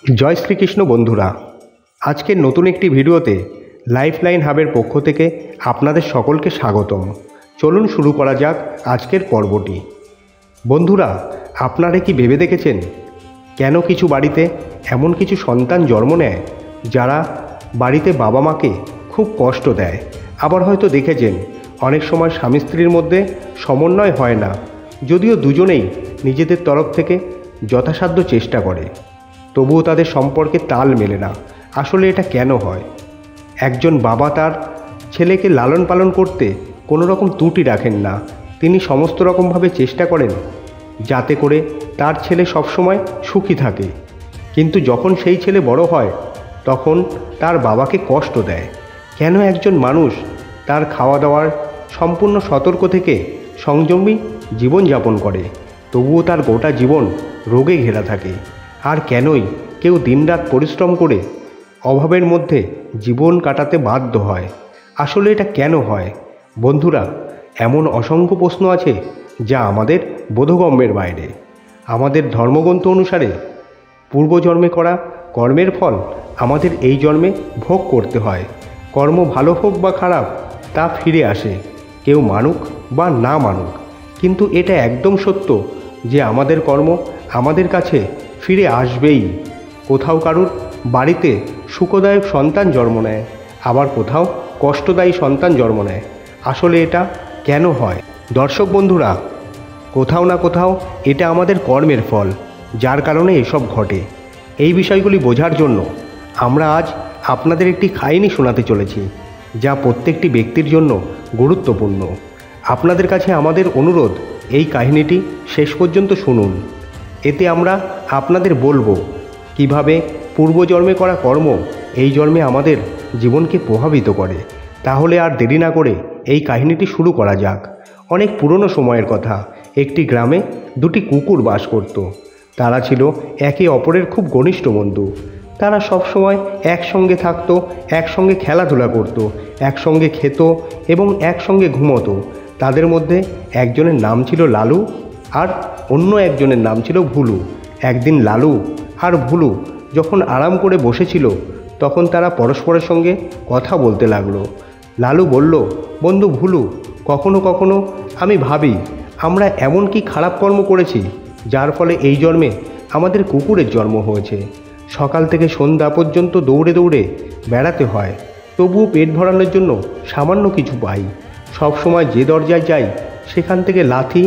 জয় শ্রীকৃষ্ণ বন্ধুরা, আজকের নতুন একটি ভিডিওতে লাইফলাইন হাবের পক্ষ থেকে আপনাদের সকলকে স্বাগতম। চলুন শুরু করা যাক আজকের পর্বটি। বন্ধুরা, আপনারা কি ভেবে দেখেছেন কেন কিছু বাড়িতে এমন কিছু সন্তান জন্ম নেয় যারা বাড়িতে বাবা মাকে খুব কষ্ট দেয়? আবার হয়তো দেখেছেন অনেক সময় স্বামী স্ত্রীর মধ্যে সমন্বয় হয় না, যদিও দুজনেই নিজেদের তরফ থেকে যথাসাধ্য চেষ্টা করে, তবুও তাদের সম্পর্কে তাল মেলে না। আসলে এটা কেন হয়? একজন বাবা তার ছেলেকে লালন পালন করতে কোনো রকম ত্রুটি রাখেন না। তিনি সমস্ত রকমভাবে চেষ্টা করেন যাতে করে তার ছেলে সবসময় সুখী থাকে। কিন্তু যখন সেই ছেলে বড় হয় তখন তার বাবাকে কষ্ট দেয়। কেন একজন মানুষ তার খাওয়া দাওয়ার সম্পূর্ণ সতর্ক থেকে সংযমী জীবনযাপন করে, তবুও তার গোটা জীবন রোগে ঘেরা থাকে? আর কেনই কেউ দিনরাত পরিশ্রম করে অভাবের মধ্যে জীবন কাটাতে বাধ্য হয়? আসলে এটা কেন হয়? বন্ধুরা, এমন অসংখ্য প্রশ্ন আছে যা আমাদের বোধগম্যের বাইরে। আমাদের ধর্মগ্রন্থ অনুসারে পূর্বজন্মে করা কর্মের ফল আমাদের এই জন্মে ভোগ করতে হয়। কর্ম ভালো হোক বা খারাপ তা ফিরে আসে, কেউ মানুক বা না মানুক। কিন্তু এটা একদম সত্য যে আমাদের কর্ম আমাদের কাছে ফিরে আসবেই। কোথাও কারুর বাড়িতে সুখদায়ক সন্তান জন্ম নেয়, আবার কোথাও কষ্টদায়ী সন্তান জন্ম নেয়। আসলে এটা কেন হয়? দর্শক বন্ধুরা, কোথাও না কোথাও এটা আমাদের কর্মের ফল, যার কারণে এসব ঘটে। এই বিষয়গুলি বোঝার জন্য আমরা আজ আপনাদের একটি কাহিনী শোনাতে চলেছি, যা প্রত্যেকটি ব্যক্তির জন্য গুরুত্বপূর্ণ। আপনাদের কাছে আমাদের অনুরোধ, এই কাহিনীটি শেষ পর্যন্ত শুনুন। এতে আমরা আপনাদের বলবো কিভাবে পূর্বজন্মে করা কর্ম এই জন্মে আমাদের জীবনকে প্রভাবিত করে। তাহলে আর দেরি না করে এই কাহিনীটি শুরু করা যাক। অনেক পুরনো সময়ের কথা। একটি গ্রামে দুটি কুকুর বাস করত। তারা ছিল একে অপরের খুব ঘনিষ্ঠ বন্ধু। তারা সবসময় একসঙ্গে থাকতো, একসঙ্গে খেলাধুলা করত, একসঙ্গে খেত এবং একসঙ্গে ঘুমোতো। তাদের মধ্যে একজনের নাম ছিল লালু আর অন্য একজনের নাম ছিল ভুলু। একদিন লালু আর ভুলু যখন আরাম করে বসেছিল, তখন তারা পরস্পরের সঙ্গে কথা বলতে লাগলো। লালু বলল, বন্ধু ভুলু, কখনো কখনো আমি ভাবি আমরা এমন কি খারাপ কর্ম করেছি যার ফলে এই জন্মে আমাদের কুকুরের জন্ম হয়েছে। সকাল থেকে সন্ধ্যা পর্যন্ত দৌড়ে দৌড়ে বেড়াতে হয়, তবুও পেট ভরানোর জন্য সামান্য কিছু পাই। সবসময় যে দরজায় যাই সেখান থেকে লাথি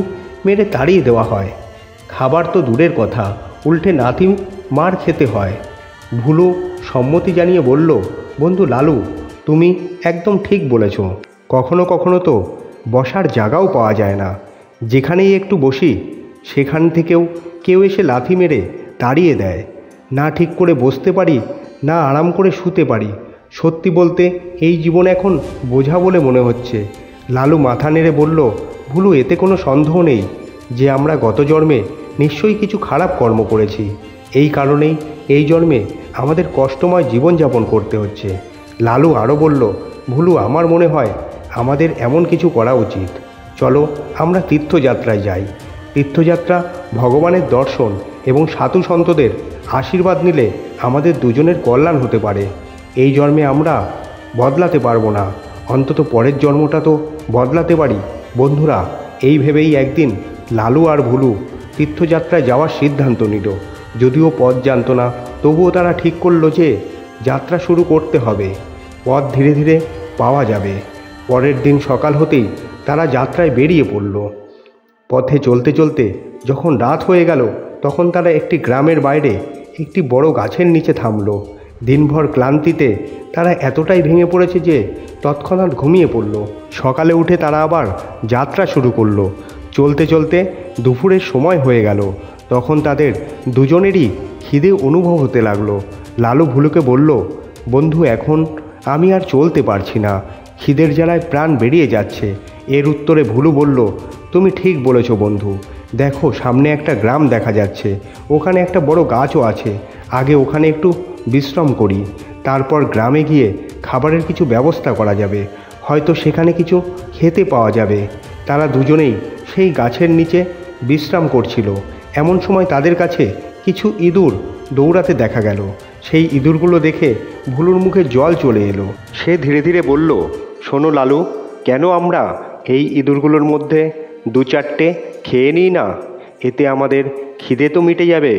মেরে তাড়িয়ে দেওয়া হয়। খাবার তো দূরের কথা, উল্টে লাথি মার খেতে হয়। ভুলু সম্মতি জানিয়ে বলল, বন্ধু লালু, তুমি একদম ঠিক বলেছ। কখনো কখনো তো বসার জায়গাও পাওয়া যায় না। যেখানেই একটু বসি সেখান থেকেও কেউ এসে লাথি মেরে তাড়িয়ে দেয়। না ঠিক করে বসতে পারি, না আরাম করে শুতে পারি। সত্যি বলতে এই জীবন এখন বোঝা বলে মনে হচ্ছে। লালু মাথা নেড়ে বলল, ভুলু, এতে কোনো সন্দেহ নেই যে আমরা গত জন্মে নিশ্চয়ই কিছু খারাপ কর্ম করেছি। এই কারণেই এই জন্মে আমাদের কষ্টময় জীবনযাপন করতে হচ্ছে। লালু আরও বলল, ভুলু, আমার মনে হয় আমাদের এমন কিছু করা উচিত। চলো আমরা তীর্থযাত্রায় যাই। তীর্থযাত্রা ভগবানের দর্শন এবং সাধু সন্তদের আশীর্বাদ নিলে আমাদের দুজনের কল্যাণ হতে পারে। এই জন্মে আমরা বদলাতে পারবো না, অন্তত পরের জন্মটা তো বদলাতে পারি। বন্ধুরা, এই ভেবেই একদিন লালু আর ভুলু তীর্থযাত্রায় যাওয়ার সিদ্ধান্ত নিল। যদিও পথ জানত না, তবুও তারা ঠিক করলো যে যাত্রা শুরু করতে হবে। পথ ধীরে ধীরে পাওয়া যাবে। পরের দিন সকাল হতেই তারা যাত্রায় বেরিয়ে পড়ল। পথে চলতে চলতে যখন রাত হয়ে গেল, তখন তারা একটি গ্রামের বাইরে একটি বড় গাছের নিচে থামল। দিনভর ক্লান্তিতে তারা এতটাই ভেঙে পড়েছে যে তৎক্ষণাৎ ঘুমিয়ে পড়ল। সকালে উঠে তারা আবার যাত্রা শুরু করলো। চলতে চলতে দুপুরের সময় হয়ে গেল। তখন তাদের দুজনেরই খিদে অনুভব হতে লাগলো। লালু ভুলুকে বলল, বন্ধু, এখন আমি আর চলতে পারছি না, খিদের জ্বালায় প্রাণ বেরিয়ে যাচ্ছে। এর উত্তরে ভুলু বলল, তুমি ঠিক বলেছ বন্ধু, দেখো সামনে একটা গ্রাম দেখা যাচ্ছে, ওখানে একটা বড় গাছও আছে। আগে ওখানে একটু বিশ্রাম করি, তারপর গ্রামে গিয়ে খাবারের কিছু ব্যবস্থা করা যাবে, হয়তো সেখানে কিছু খেতে পাওয়া যাবে। তারা দুজনেই সেই গাছের নিচে বিশ্রাম করছিল। এমন সময় তাদের কাছে কিছু ইঁদুর দৌড়াতে দেখা গেল। সেই ইঁদুরগুলো দেখে ভুলুর মুখে জল চলে এলো। সে ধীরে ধীরে বলল, শোনো লালু, কেন আমরা এই ইঁদুরগুলোর মধ্যে 2-4টে খেয়ে নিই না? এতে আমাদের খিদে তো মিটে যাবে।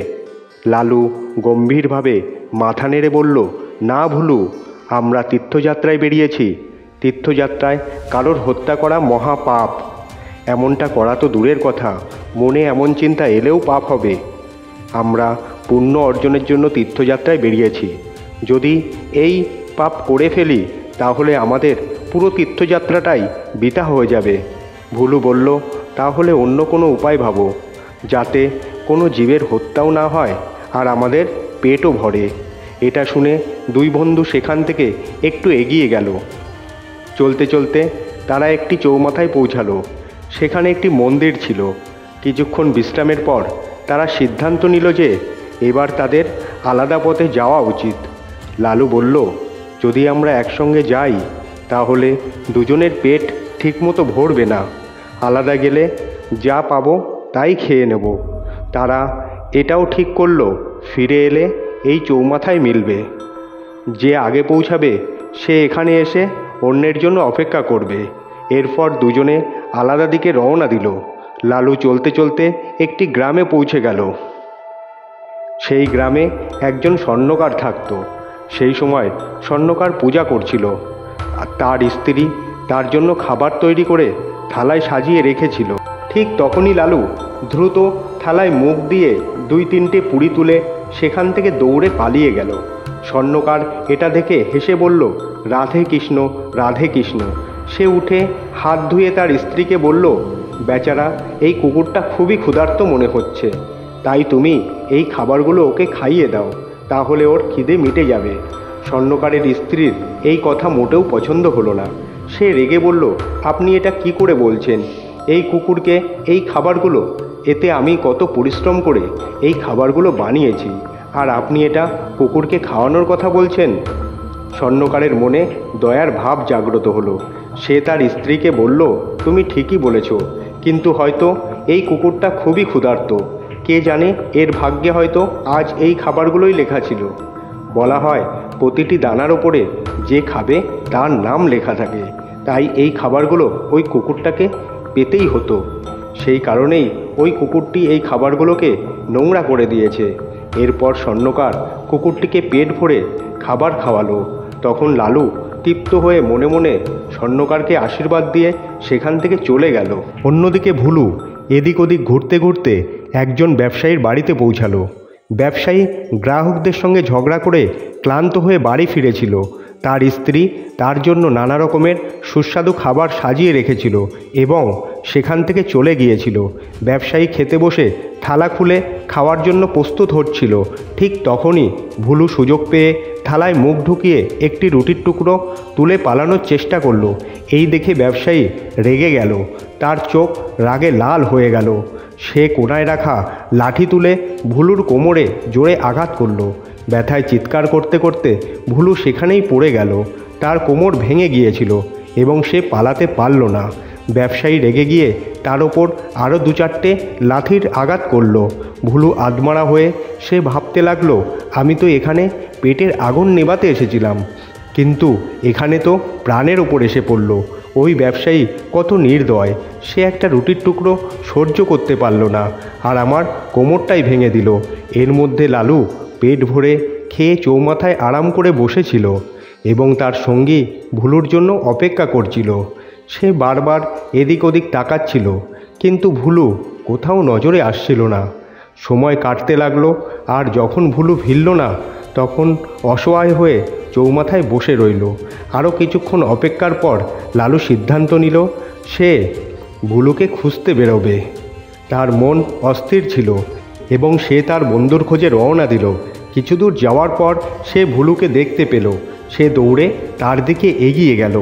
লালু গম্ভীরভাবে মাথা নেড়ে বলল, না ভুলু, আমরা তীর্থযাত্রায় বেরিয়েছি। তীর্থযাত্রায় কারোর হত্যা করা মহা পাপ। এমনটা করা তো দূরের কথা, মনে এমন চিন্তা এলেও পাপ হবে। আমরা পুণ্য অর্জনের জন্য তীর্থযাত্রায় বেরিয়েছি। যদি এই পাপ করে ফেলি তাহলে আমাদের পুরো তীর্থযাত্রাটাই বৃথা হয়ে যাবে। ভুলু বলল, তাহলে অন্য কোনো উপায় ভাবো, যাতে কোনো জীবের হত্যাও না হয় আর আমাদের পেটও ভরে। এটা শুনে দুই বন্ধু সেখান থেকে একটু এগিয়ে গেল। চলতে চলতে তারা একটি চৌমাথায় পৌঁছালো। সেখানে একটি মন্দির ছিল। কিছুক্ষণ বিশ্রামের পর তারা সিদ্ধান্ত নিল যে এবার তাদের আলাদা পথে যাওয়া উচিত। লালু বলল, যদি আমরা একসঙ্গে যাই তাহলে দুজনের পেট ঠিকমতো ভরবে না। আলাদা গেলে যা পাবো তাই খেয়ে নেব। তারা এটাও ঠিক করলো, ফিরে এলে এই চৌমাথায় মিলবে। যে আগে পৌঁছাবে সে এখানে এসে অন্যের জন্য অপেক্ষা করবে। এরপর দুজনে আলাদা দিকে রওনা দিল। লালু চলতে চলতে একটি গ্রামে পৌঁছে গেল। সেই গ্রামে একজন স্বর্ণকার থাকত। সেই সময় স্বর্ণকার পূজা করছিল। আর তার স্ত্রী তার জন্য খাবার তৈরি করে থালায় সাজিয়ে রেখেছিল। ঠিক তখনই লালু দ্রুত থালায় মুখ দিয়ে 2-3টে পুরি তুলে সেখান থেকে দৌড়ে পালিয়ে গেল। স্বর্ণকার এটা দেখে হেসে বলল, রাধে কৃষ্ণ, রাধে কৃষ্ণ। সে উঠে হাত ধুয়ে তার স্ত্রীকে বলল, বেচারা এই কুকুরটা খুবই ক্ষুধার্ত মনে হচ্ছে, তাই তুমি এই খাবারগুলো ওকে খাইয়ে দাও, তাহলে ওর খিদে মিটে যাবে। স্বর্ণকারের স্ত্রীর এই কথা মোটেও পছন্দ হলো না। সে রেগে বলল, আপনি এটা কি করে বলছেন? এই কুকুরকে এই খাবারগুলো, এতে আমি কত পরিশ্রম করে এই খাবারগুলো বানিয়েছি, আর আপনি এটা কুকুরকে খাওয়ানোর কথা বলছেন? স্বর্ণকারের মনে দয়ার ভাব জাগ্রত হলো। সে তার স্ত্রীকে বলল, তুমি ঠিকই বলেছ, কিন্তু হয়তো এই কুকুরটা খুবই ক্ষুধার্ত। কে জানে, এর ভাগ্যে হয়তো আজ এই খাবারগুলোই লেখা ছিল। বলা হয় প্রতিটি দানার ওপরে যে খাবে তার নাম লেখা থাকে, তাই এই খাবারগুলো ওই কুকুরটাকে পেতেই হতো। সেই কারণেই ওই কুকুরটি এই খাবারগুলোকে নোংরা করে দিয়েছে। এরপর স্বর্ণকার কুকুরটিকে পেট ভরে খাবার খাওয়ালো। তখন লালু তৃপ্ত হয়ে মনে মনে স্বর্ণকারকে আশীর্বাদ দিয়ে সেখান থেকে চলে গেল। অন্যদিকে ভুলু এদিক ওদিক ঘুরতে ঘুরতে একজন ব্যবসায়ীর বাড়িতে পৌঁছালো। ব্যবসায়ী গ্রাহকদের সঙ্গে ঝগড়া করে ক্লান্ত হয়ে বাড়ি ফিরেছিল। তার স্ত্রী তার জন্য নানা রকমের সুস্বাদু খাবার সাজিয়ে রেখেছিল এবং সেখান থেকে চলে গিয়েছিল। ব্যবসায়ী খেতে বসে থালা খুলে খাওয়ার জন্য প্রস্তুত হচ্ছিল। ঠিক তখনই ভুলু সুযোগ পেয়ে থালায় মুখ ঢুকিয়ে একটি রুটির টুকরো তুলে পালানোর চেষ্টা করলো। এই দেখে ব্যবসায়ী রেগে গেল। তার চোখ রাগে লাল হয়ে গেল। সে কোণায় রাখা লাঠি তুলে ভুলুর কোমরে জোরে আঘাত করলো। ব্যথায় চিৎকার করতে করতে ভুলু সেখানেই পড়ে গেল। তার কোমর ভেঙে গিয়েছিল এবং সে পালাতে পারল না। ব্যবসায়ী রেগে গিয়ে তার ওপর আরও 2-4টে লাঠির আঘাত করল। ভুলু আধমারা হয়ে সে ভাবতে লাগলো, আমি তো এখানে পেটের আগুন নেভাতে এসেছিলাম, কিন্তু এখানে তো প্রাণের ওপর এসে পড়ল। ওই ব্যবসায়ী কত নির্দয়, সে একটা রুটির টুকরো সহ্য করতে পারল না আর আমার কোমরটাই ভেঙে দিল। এর মধ্যে লালু পেট ভরে খেয়ে চৌমাথায় আরাম করে বসেছিল এবং তার সঙ্গী ভুলুর জন্য অপেক্ষা করছিল। সে বারবার এদিক ওদিক তাকাচ্ছিল, কিন্তু ভুলু কোথাও নজরে আসছিল না। সময় কাটতে লাগলো, আর যখন ভুলু ফিরল না তখন অসহায় হয়ে চৌমাথায় বসে রইল। আরও কিছুক্ষণ অপেক্ষার পর লালু সিদ্ধান্ত নিল সে ভুলুকে খুঁজতে বেরোবে। তার মন অস্থির ছিল এবং সে তার বন্ধুর খোঁজে রওনা দিল। কিছু দূর যাওয়ার পর সে ভুলুকে দেখতে পেল। সে দৌড়ে তার দিকে এগিয়ে গেল।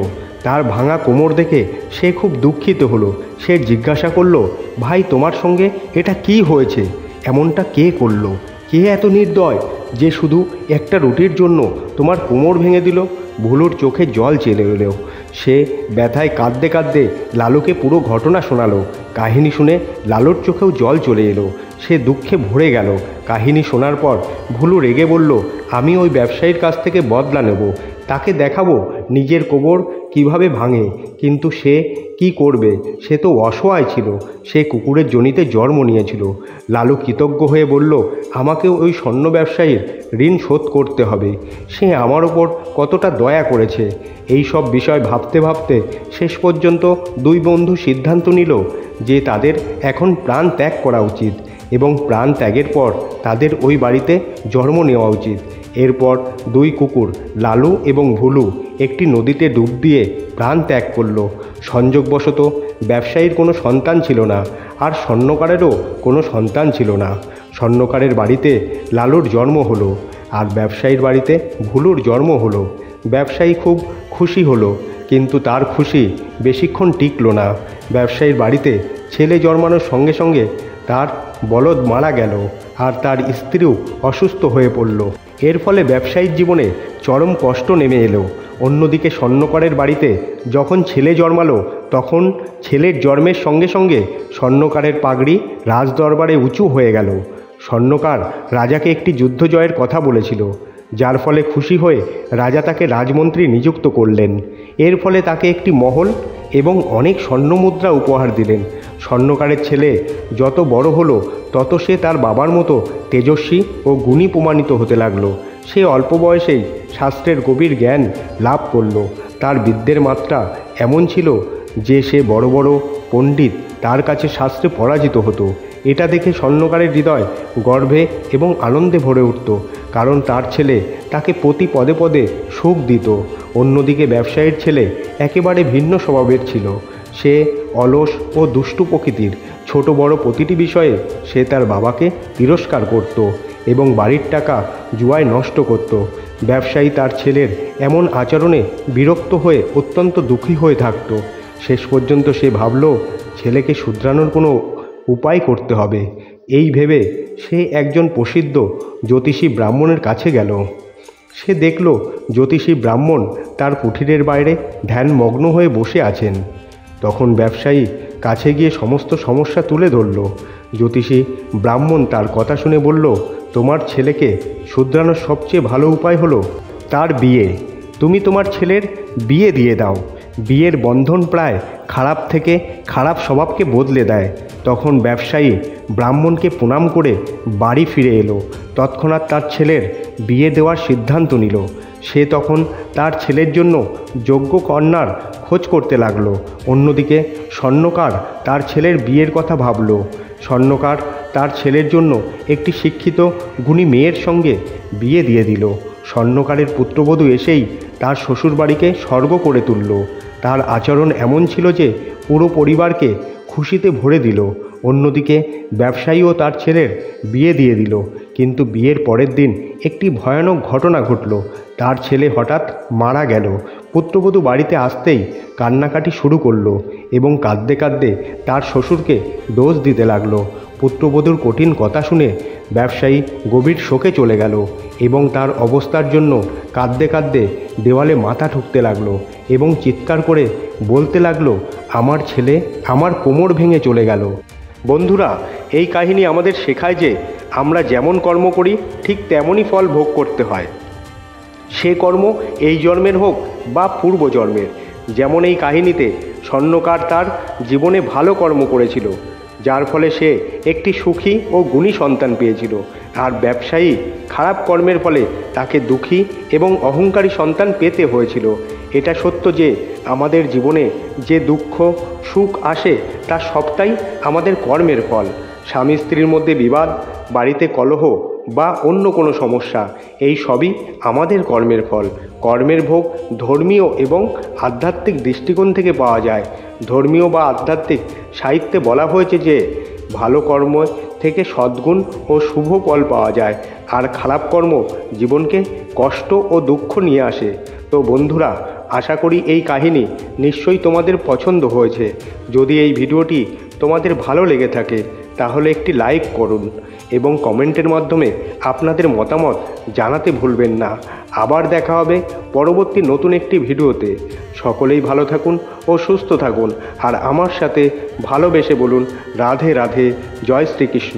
তার ভাঙা কোমর দেখে সে খুব দুঃখিত হলো। সে জিজ্ঞাসা করলো, ভাই, তোমার সঙ্গে এটা কি হয়েছে? এমনটা কে করলো? কে এত নির্দয় যে শুধু একটা রুটির জন্য তোমার কোমর ভেঙে দিল? ভুলুর চোখে জল চেলে এলো। সে ব্যথায় কাঁদতে কাঁদতে লালুকে পুরো ঘটনা শোনালো। কাহিনী শুনে লালুর চোখেও জল চলে এলো। সে দুঃখে ভরে গেল কাহিনী শোনার পর ভুলু রেগে বলল, আমি ওই ব্যবসায়ীর কাছ থেকে বদলা নেব, তাকে দেখাবো নিজের কোমর কিভাবে ভাঙে। কিন্তু সে কি করবে, সে তো অসহায় ছিল, সে কুকুরের জনিতে জন্ম নিয়েছিল। লালু কৃতজ্ঞ হয়ে বলল, আমাকে ওই স্বর্ণ ব্যবসায়ীর ঋণ শোধ করতে হবে, সে আমার ওপর কতটা দয়া করেছে। এই সব বিষয় ভাবতে ভাবতে শেষ পর্যন্ত দুই বন্ধু সিদ্ধান্ত নিল যে তাদের এখন প্রাণ ত্যাগ করা উচিত এবং প্রাণ ত্যাগের পর তাদের ওই বাড়িতে জন্ম নেওয়া উচিত। এরপর দুই কুকুর লালু এবং ভুলু একটি নদীতে ডুব দিয়ে প্রাণ ত্যাগ করল। সংযোগবশত ব্যবসায়ীর কোনো সন্তান ছিল না, আর স্বর্ণকারেরও কোনো সন্তান ছিল না। স্বর্ণকারের বাড়িতে লালুর জন্ম হলো, আর ব্যবসায়ীর বাড়িতে ভুলুর জন্ম হলো। ব্যবসায়ী খুব খুশি হলো, কিন্তু তার খুশি বেশিক্ষণ টিকল না। ব্যবসায়ীর বাড়িতে ছেলে জন্মানোর সঙ্গে সঙ্গে তার বলদ মারা গেল, আর তার স্ত্রীও অসুস্থ হয়ে পড়ল। এর ফলে ব্যবসায়ীর জীবনে চরম কষ্ট নেমে এলো। অন্যদিকে স্বর্ণকারের বাড়িতে যখন ছেলে জন্মালো, তখন ছেলের জন্মের সঙ্গে সঙ্গে স্বর্ণকারের পাগড়ি রাজদরবারে উঁচু হয়ে গেল। স্বর্ণকার রাজাকে একটি যুদ্ধ জয়ের কথা বলেছিল, যার ফলে খুশি হয়ে রাজা তাকে রাজমন্ত্রী নিযুক্ত করলেন। এর ফলে তাকে একটি মহল এবং অনেক স্বর্ণমুদ্রা উপহার দিলেন। স্বর্ণকারের ছেলে যত বড় হলো, তত সে তার বাবার মতো তেজস্বী ও গুণী প্রমাণিত হতে লাগলো। সে অল্প বয়সেই শাস্ত্রের গভীর জ্ঞান লাভ করল। তার বিদ্যের মাত্রা এমন ছিল যে সে বড় বড় পণ্ডিত তার কাছে শাস্ত্রে পরাজিত হতো। এটা দেখে স্বর্ণকারের হৃদয় গর্বে এবং আনন্দে ভরে উঠত, কারণ তার ছেলে তাকে প্রতি পদে পদে সুখ দিত। অন্যদিকে ব্যবসায়ীর ছেলে একেবারে ভিন্ন স্বভাবের ছিল। সে অলস ও দুষ্টু প্রকৃতির। ছোট বড় প্রতিটি বিষয়ে সে তার বাবাকে তিরস্কার করত এবং বাড়ির টাকা জুয়ায় নষ্ট করত। ব্যবসায়ী তার ছেলের এমন আচরণে বিরক্ত হয়ে অত্যন্ত দুঃখী হয়ে থাকত। শেষ পর্যন্ত সে ভাবল, ছেলেকে শুধরানোর কোনো উপায় করতে হবে। এই ভেবে সে একজন প্রসিদ্ধ জ্যোতিষী ব্রাহ্মণের কাছে গেল। সে দেখল জ্যোতিষী ব্রাহ্মণ তার কুঠিরের বাইরে ধ্যানমগ্ন হয়ে বসে আছেন। তখন ব্যবসায়ী কাছে গিয়ে সমস্ত সমস্যা তুলে ধরল। জ্যোতিষী ব্রাহ্মণ তার কথা শুনে বলল, তোমার ছেলেকে শুধরানোর সবচেয়ে ভালো উপায় হলো তার বিয়ে। তুমি তোমার ছেলের বিয়ে দিয়ে দাও। বিয়ের বন্ধন প্রায় খারাপ থেকে খারাপ স্বভাবকে বদলে দেয়। তখন ব্যবসায়ী ব্রাহ্মণকে প্রণাম করে বাড়ি ফিরে এলো। তৎক্ষণাৎ তার ছেলের বিয়ে দেওয়ার সিদ্ধান্ত নিল। সে তখন তার ছেলের জন্য যোগ্য কন্যার খোঁজ করতে লাগলো। অন্যদিকে স্বর্ণকার তার ছেলের বিয়ের কথা ভাবল। স্বর্ণকার তার ছেলের জন্য একটি শিক্ষিত গুণী মেয়ের সঙ্গে বিয়ে দিয়ে দিল। স্বর্ণকারের পুত্রবধূ এসেই তার শ্বশুরবাড়িকে স্বর্গ করে তুলল। তার আচরণ এমন ছিল যে পুরো পরিবারকে খুশিতে ভরে দিল। অন্যদিকে ব্যবসায়ীও তার ছেলের বিয়ে দিয়ে দিল, কিন্তু বিয়ের পরের দিন একটি ভয়ানক ঘটনা ঘটল। তার ছেলে হঠাৎ মারা গেল। পুত্রবধূ বাড়িতে আসতেই কান্নাকাটি শুরু করলো এবং কাঁদতে কাঁদতে তার শ্বশুরকে দোষ দিতে লাগলো। পুত্রবধূর কঠিন কথা শুনে ব্যবসায়ী গভীর শোকে চলে গেল এবং তার অবস্থার জন্য কাঁদতে কাঁদতে দেওয়ালে মাথা ঠুকতে লাগলো এবং চিৎকার করে বলতে লাগলো, আমার ছেলে আমার কোমর ভেঙে চলে গেল। বন্ধুরা, এই কাহিনী আমাদের শেখায় যে আমরা যেমন কর্ম করি ঠিক তেমনই ফল ভোগ করতে হয়। সে কর্ম এই জন্মের হোক বা পূর্বজন্মের। যেমন এই কাহিনীতে স্বর্ণকার তার জীবনে ভালো কর্ম করেছিল, যার ফলে সে একটি সুখী ও গুণী সন্তান পেয়েছিল, আর ব্যবসায়ী খারাপ কর্মের ফলে তাকে দুঃখী এবং অহংকারী সন্তান পেতে হয়েছিল। এটা সত্য যে আমাদের জীবনে যে দুঃখ সুখ আসে তা সবটাই আমাদের কর্মের ফল। স্বামী স্ত্রীর মধ্যে বিবাদ, বাড়িতে কলহ বা অন্য কোনো সমস্যা, এই সবই আমাদের কর্মের ফল। কর্মের ভোগ ধর্মীয় এবং আধ্যাত্মিক দৃষ্টিকোণ থেকে পাওয়া যায়। ধর্মীয় বা আধ্যাত্মিক সাহিত্যে বলা হয়েছে যে ভালো কর্ম থেকে সদ্গুণ ও শুভ ফল পাওয়া যায়, আর খারাপ কর্ম জীবনকে কষ্ট ও দুঃখ নিয়ে আসে। তো বন্ধুরা, আশা করি এই কাহিনী নিশ্চয়ই তোমাদের পছন্দ হয়েছে। যদি এই ভিডিওটি তোমাদের ভালো লেগে থাকে তাহলে একটি লাইক করুন এবং কমেন্টের মাধ্যমে আপনাদের মতামত জানাতে ভুলবেন না। আবার দেখা হবে পরবর্তী নতুন একটি ভিডিওতে। সকলেই ভালো থাকুন ও সুস্থ থাকুন, আর আমার সাথে ভালোবেসে বলুন রাধে রাধে, জয় শ্রীকৃষ্ণ।